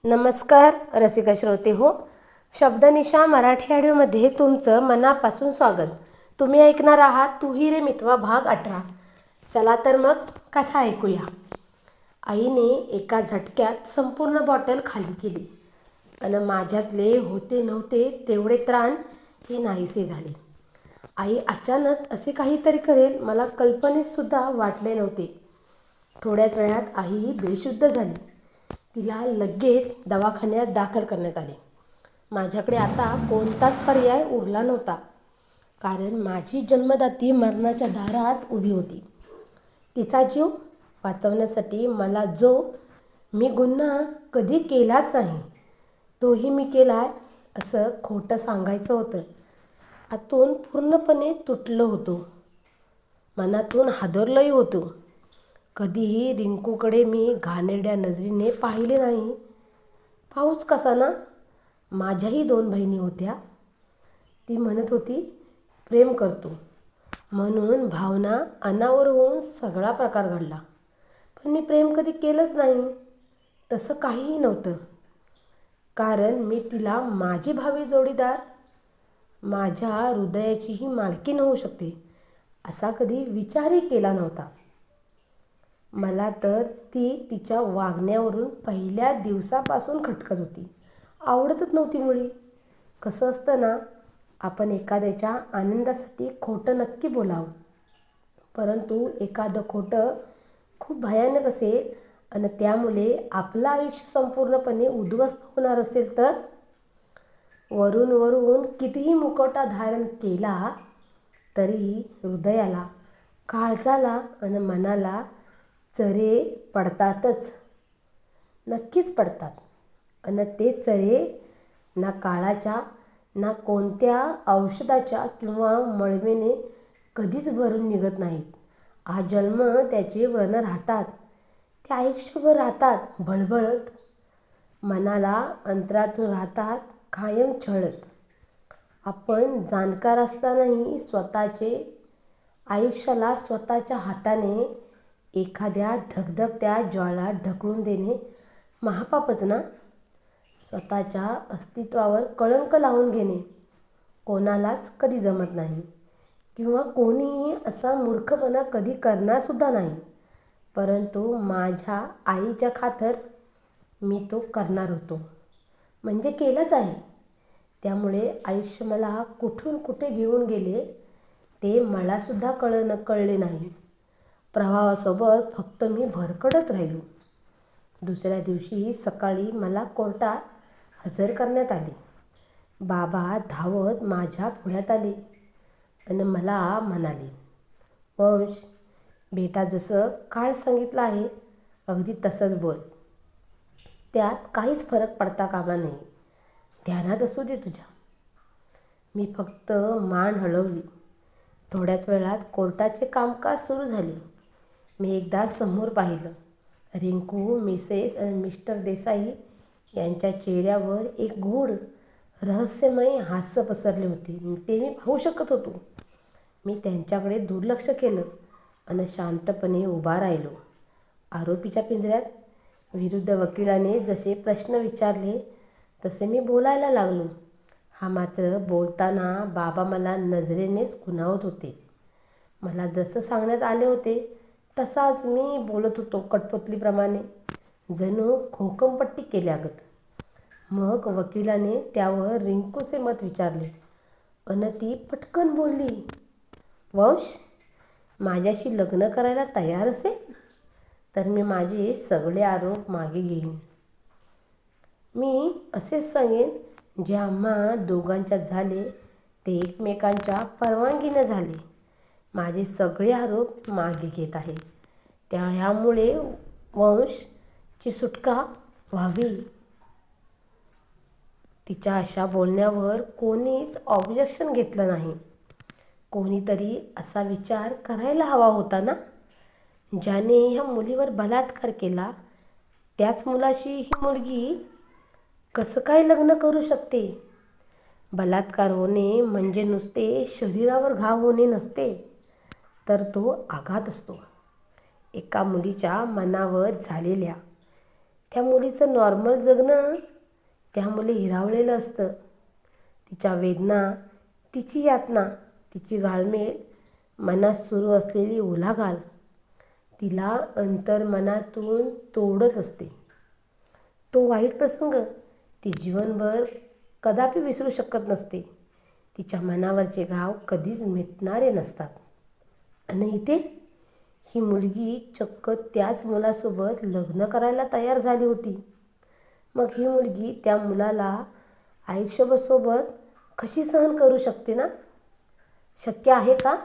नमस्कार रसिक श्रोते हो. शब्दनिशा मराठी ऑडिओमध्ये तुमचं मनापासून स्वागत. तुम्ही ऐकणार आहात तूही रे मितवा भाग 18. चला तर मग कथा ऐकूया. आईने एका झटक्यात संपूर्ण बॉटल खाली केली आणि माझ्यातले होते नव्हते तेवढे त्राण हे नाहीसे झाले. आई अचानक असे काहीतरी करेल मला कल्पनेतसुद्धा वाटले नव्हते. थोड्याच वेळात आई बेशुद्ध झाली. तिला लगेच दवाखान्यात दाखल करण्यात आले. माझ्याकडे आता कोणताच पर्याय उरला नव्हता, कारण माझी जन्मदाती मरणाच्या दारात उभी होती. तिचा जीव वाचवण्यासाठी मला जो मी गुन्हा कधी केलाच नाही तोही मी केलाय असं खोटं सांगायचं होतं. आतून पूर्णपणे तुटलो होतो, मनातून हादरलोही होतो. कधीही रिंकूकडे मी घाणेरड्या नजरेने पाहिले नाही. पाऊस कसा ना, माझ्याही 2 बहिणी होत्या. ती म्हणत होती प्रेम करतो म्हणून भावना अनावर होऊन सगळा प्रकार घडला. पण मी प्रेम कधी केलंच नाही. तसं काहीही नव्हतं, कारण मी तिला माझी भावी जोडीदार, माझ्या हृदयाचीही मालकीण होऊ शकते असा कधी विचारही केला नव्हता. मला तर ती तिच्या वागण्यावरून पहिल्या दिवसापासून खटकत होती. आवडतच नव्हती मुळी. कसं असतं ना, आपण एखाद्याच्या आनंदासाठी खोटं नक्की बोलावं, परंतु एखादं खोटं खूप भयानक असेल आणि त्यामुळे आपलं आयुष्य संपूर्णपणे उद्ध्वस्त होणार असेल तर वरून वरून कितीही मुखवटा धारण केला तरीही हृदयाला, काळजाला आणि मनाला चरे पडतातच. नक्कीच पडतात. आणि ते चरे ना काळाच्या, ना कोणत्या औषधाच्या किंवा मळमेने कधीच भरून निघत नाहीत. आजन्म त्याचे व्रण राहतात. ते आयुष्यभर राहतात भळभळत. मनाला अंतरातून राहतात कायम छळत. आपण जाणकार असतानाही स्वतःचे आयुष्याला स्वतःच्या हाताने एखाद्या धगधगत्या ज्वाळात ढकलून देणे महापापच ना. स्वतःच्या अस्तित्वावर कळंक लावून घेणे कोणालाच कधी जमत नाही, किंवा कोणीही असा मूर्खपणा कधी करणारसुद्धा नाही. परंतु माझ्या आईच्या खातर मी तो करणार होतो, म्हणजे केलंच आहे. त्यामुळे आयुष्य मला कुठून कुठे घेऊन गेले ते मलासुद्धा कळले नाही. प्रवाहासोबत फक्त मी भरकटत राहिलो. दुसऱ्या दिवशी सकाळी मला कोर्टात हजर करण्यात आले. बाबा धावत माझ्या पुढ्यात आले आणि मला म्हणाले, वंश बेटा, जसं काल सांगितलं आहे अगदी तसंच बोल. त्यात काहीच फरक पडता कामा नये. ध्यानात असू दे तुझ्या. मी फक्त मान हलवली. थोड्याच वेळात कोर्टाचे कामकाज सुरू झाले. मी एकदा समोर पाहिलं. रिंकू, मिसेस आणि मिस्टर देसाई यांच्या चेहऱ्यावर एक गूढ रहस्यमय हास्य पसरले होते. ते मी पाहू शकत होतो. मी त्यांच्याकडे दुर्लक्ष केलं आणि शांतपणे उभा राहिलो. आरोपीच्या पिंजऱ्यात विरुद्ध वकिलाने जसे प्रश्न विचारले तसे मी बोलायला लागलो. हा मात्र बोलताना बाबा मला नजरेनेच खुणावत होते. मला जसं सांगण्यात आले होते तसाच मी बोलत होतो, कठपुतलीप्रमाणे, जणू खोकमपट्टी केल्यागत. मग वकिलाने त्यावर रिंकूचे मत विचारले आणि ती पटकन बोलली, वंश माझ्याशी लग्न करायला तयार असेल तर मी माझे सगळे आरोप मागे घेईन. मी असेच सांगेन जे आम्हा दोघांच्यात झाले ते एकमेकांच्या परवानगीने झाले. माझे सगळे आरोप मागे घेत आहे. ह्यामुळे वंशची सुटका व्हावी. तिच्या अशा बोलण्यावर कोणीच ऑब्जेक्शन घेतलं नाही. कोणीतरी असा विचार करायला हवा होता ना, ज्याने ह्या मुलीवर बलात्कार केला त्याच मुलाशी ही मुलगी कसं काय लग्न करू शकते. बलात्कार होणे म्हणजे नुसते शरीरावर घाव होणे नसते, तर तो आघात असतो. एका मुलीच्या मनावर झालेल्या त्या मुलीचं नॉर्मल जगणं त्या मुली हिरावलेलं असतं. तिच्या वेदना, तिची यातना, तिची घालमेल, मनात सुरू असलेली उलाढाल तिला अंतर्मनातून तोडत असते. तो वाईट प्रसंग ती जीवनभर कदापि विसरू शकत नसते. तिच्या मनावरचे घाव कधीच मिटणारे नसतात. आणि इथे ही मुलगी चक्क त्याच मुलासोबत लग्न करायला तयार झाली होती. मग ही मुलगी त्या मुलाला आयुष्यभर कशी सहन करू शकते ना? शक्य आहे का?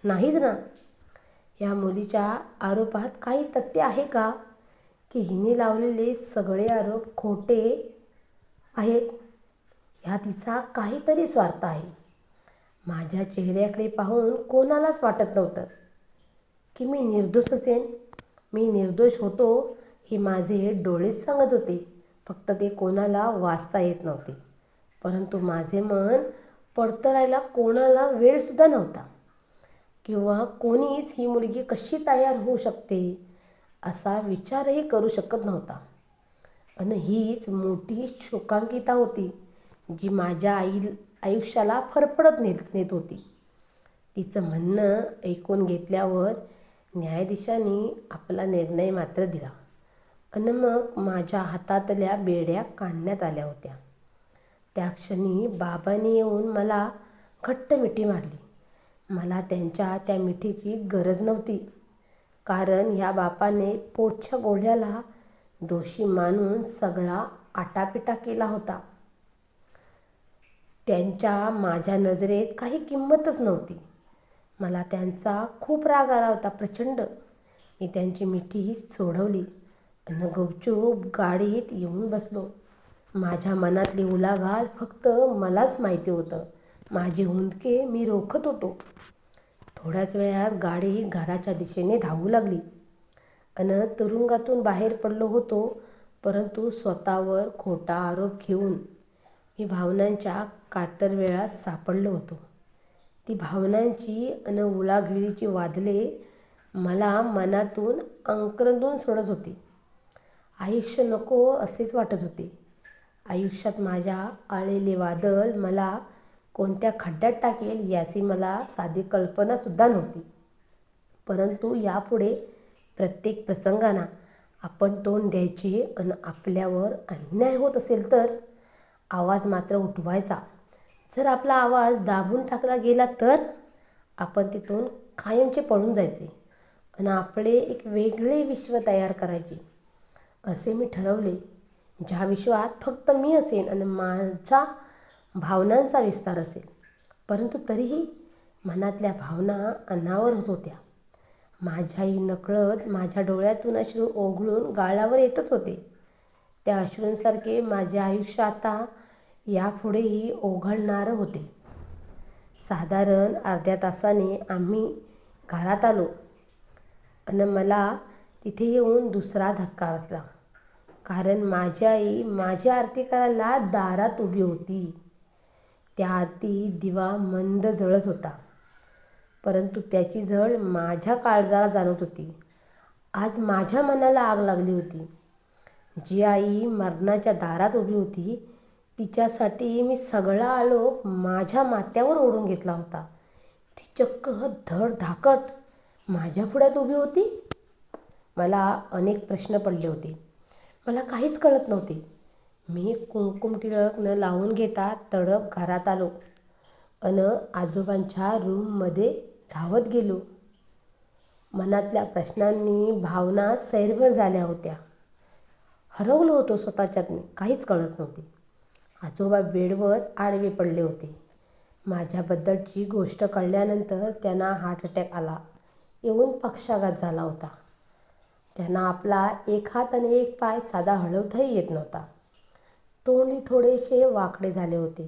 नाहीच ना. या मुलीच्या आरोपात काही तथ्य आहे का की हिने लावलेले सगळे आरोप खोटे आहेत? ह्यात तिचा काहीतरी स्वार्थ आहे. माझ्या चेहऱ्याकडे पाहून कोणालाच वाटत नव्हतं की मी निर्दोष असेन. मी निर्दोष होतो हे माझे डोळेच सांगत होते. फक्त ते कोणाला वाचता येत नव्हते. परंतु माझे मन पडतरायला कोणाला वेळसुद्धा नव्हता. किंवा कोणीच ही मुलगी कशी तयार होऊ शकते असा विचारही करू शकत नव्हता. आणि हीच मोठी शोकांकिता होती जी माझ्या आयुष्याला फरफडत नेत होती. तिचं म्हणणं ऐकून घेतल्यावर न्यायाधीशांनी आपला निर्णय मात्र दिला. आणि मग माझ्या हातातल्या बेड्या काढण्यात आल्या होत्या. त्या क्षणी बाबांनी येऊन मला घट्ट मिठी मारली. मला त्यांच्या त्या मिठीची गरज नव्हती, कारण ह्या बापाने पोटच्या गोळ्याला दोषी मानून सगळा आटापिटा केला होता. त्यांच्या माझ्या नजरेत काही किंमतच नव्हती. मला त्यांचा खूप राग आला होता, प्रचंड. मी त्यांची मिठी सोडवली आणि गुपचूप गाडीत येऊन बसलो. माझ्या मनातली उलाढाल फक्त मलाच माहिती होतं. माझे हुंदके मी रोखत होतो. थोड्याच वेळात गाडी घराच्या दिशेने धावू लागली. आणि तुरुंगातून बाहेर पडलो होतो, परंतु स्वतःवर खोटा आरोप घेऊन मी भावनांच्या कातरवेळात सापडलो होतो. ती भावनांची आणि उलाढालीची वादळे मला मनातून अंकरंदून सोडत होती. आयुष्य नको असेच वाटत होते. आयुष्यात माझ्या आलेले वादळ मला कोणत्या खड्ड्यात टाकेल याची मला साधी कल्पनासुद्धा नव्हती. परंतु यापुढे प्रत्येक प्रसंगाला आपण तोंड द्यायचे आणि आपल्यावर अन्याय होत असेल तर आवाज मात्र उठवायचा. जर आपला आवाज दाबून टाकला गेला तर आपण तिथून कायमचे पळून जायचे आणि आपले एक वेगळे विश्व तयार करायचे. असे मी ठरवले, ज्या विश्वात फक्त मी असेन आणि माझा भावनांचा विस्तार असेल. परंतु तरीही मनातल्या भावना अनावर होत होत्या. माझ्याही नकळत माझ्या डोळ्यातून अश्रू ओघळून गालावर येतच होते. त्या अश्रूंसारखे माझे आयुष्य आता यापुढेही ओघळणारं होते. साधारण अर्ध्या तासाने आम्ही घरात आलो आणि मला तिथे येऊन दुसरा धक्का बसला. कारण माझी आई माझी आरती करायला दारात उभी होती. त्या आरतीत दिवा मंद जळत होता, परंतु त्याची झळ माझ्या काळजाला जाणवत होती. आज माझ्या मनाला आग लागली होती. जी आई मरणाच्या दारात उभी होती, तिच्यासाठी मी सगळा आलोप माझ्या माथ्यावर ओढून घेतला होता. ती चक्क धडधाकट माझ्या पुढ्यात उभी होती. मला अनेक प्रश्न पडले होते. मला काहीच कळत नव्हते. मी कुंकुमटिळक न लावून घेता तडप घरात आलो आणि आजोबांच्या रूममध्ये धावत गेलो. मनातल्या प्रश्नांनी भावना सैरभर झाल्या होत्या. हरवलो होतो स्वतःच्यात मी, काहीच कळत नव्हते. आजोबा बेडवर आडवे पडले होते. माझ्याबद्दलची गोष्ट कळल्यानंतर त्यांना हार्ट अटॅक आला येऊन पक्षाघात झाला होता. त्यांना आपला एक हात आणि एक पाय साधा हलवताही येत नव्हता. तोंडही थोडेसे वाकडे झाले होते.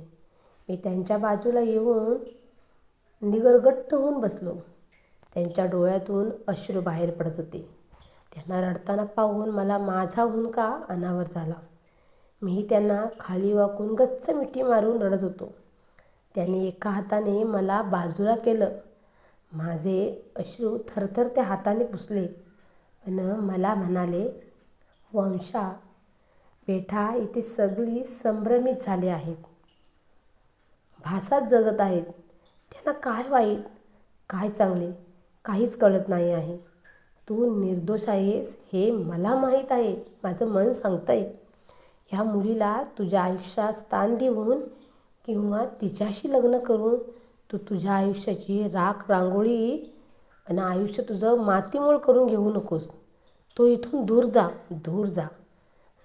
मी त्यांच्या बाजूला येऊन निगरगट्ट होऊन बसलो. त्यांच्या डोळ्यातून अश्रू बाहेर पडत होते. त्यांना रडताना पाहून मला माझा हुंदका अनावर झाला. मीही त्यांना खाली वाकून गच्च मिठी मारून रडत होतो. त्यांनी एका हाताने मला बाजूला केलं. माझे अश्रू थरथर त्या हाताने पुसले आणि मला म्हणाले, वंशा, बेटा, इथे सगळी संभ्रमित झाले आहेत. भासात जगत आहेत. त्यांना काय वाईट, काय चांगले काहीच कळत नाही आहे. तू निर्दोष आहेस हे मला माहीत आहे. माझं मन सांगतंय. ह्या मुलीला तुझ्या आयुष्यात स्थान देऊन किंवा तिच्याशी लग्न करून तू तुझ्या आयुष्याची राख रांगोळी आणि आयुष्य तुझं मातीमोल करून घेऊ नकोस. तो इथून दूर जा, दूर जा.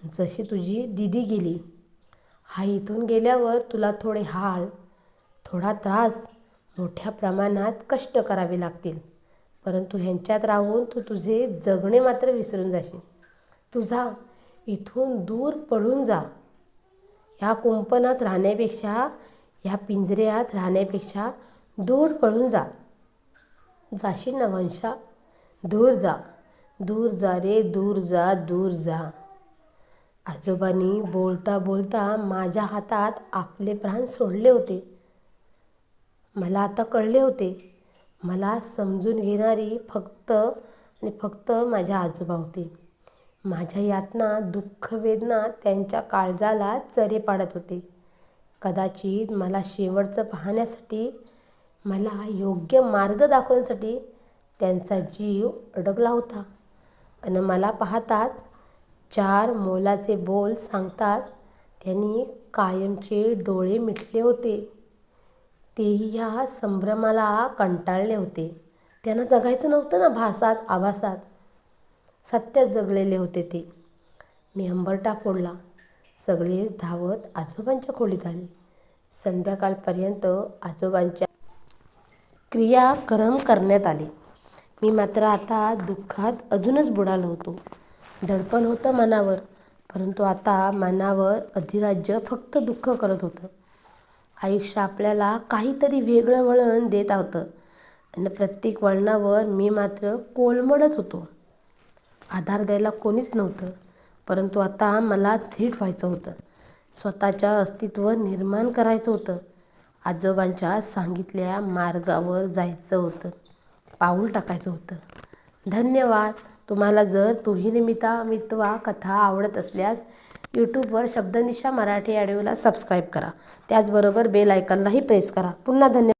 जशी तुझी दीदी गेली. हा इथून गेल्यावर तुला थोडे हाल, थोडा त्रास, मोठ्या प्रमाणात कष्ट करावे लागतील. परंतु ह्यांच्यात राहून तू तुझे जगणे मात्र विसरून जाशील. तू जा, इथून दूर पळून जा. ह्या कुंपणात राहण्यापेक्षा, ह्या पिंजऱ्यात राहण्यापेक्षा दूर पळून जा. जाशील ना वंशा? दूर जा, दूर जा रे, दूर जा, दूर जा. आजोबांनी बोलता बोलता माझ्या हातात आपले प्राण सोडले होते. मला आता कळले होते, मला समजून घेणारी फक्त आणि फक्त माझ्या आजोबा होते. माझ्या यातना, दुःख, वेदना त्यांच्या काळजाला चरे पाडत होते. कदाचित मला शेवटचं पाहण्यासाठी, मला योग्य मार्ग दाखवण्यासाठी त्यांचा जीव अडकला होता. आणि मला पाहताच, 4 मोलाचे बोल सांगताच त्यांनी कायमचे डोळे मिटले होते. तेही ह्या संभ्रमाला कंटाळले होते. त्यांना जगायचं नव्हतं ना भासात, आभासात. सत्यात जगलेले होते ते. मी अंबरटा फोडला. सगळेच धावत आजोबांच्या खोलीत आले. संध्याकाळपर्यंत आजोबांच्या क्रियाक्रम करण्यात आले. मी मात्र आता दुःखात अजूनच बुडालो होतो. दडपण होतं मनावर, परंतु आता मनावर अधिराज्य फक्त दुःख करत होतं. आयुष्य आपल्याला काहीतरी वेगळं वळण देत होतं आणि प्रत्येक वळणावर मी मात्र कोलमडत होतो. आधार द्यायला कोणीच नव्हतं, परंतु आता मला धीट व्हायचं होतं. स्वतःचं अस्तित्व निर्माण करायचं होतं. आजोबांच्या सांगितलेल्या मार्गावर जायचं होतं, पाऊल टाकायचं होतं. धन्यवाद. तुम्हाला जर तुहिरे मितवा कथा आवडत असल्यास यूट्यूबवर शब्दनिशा मराठी ऑडिओला सबस्क्राईब करा. त्याचबरोबर बेल आयकॉनलाही प्रेस करा. पुन्हा धन्यवाद.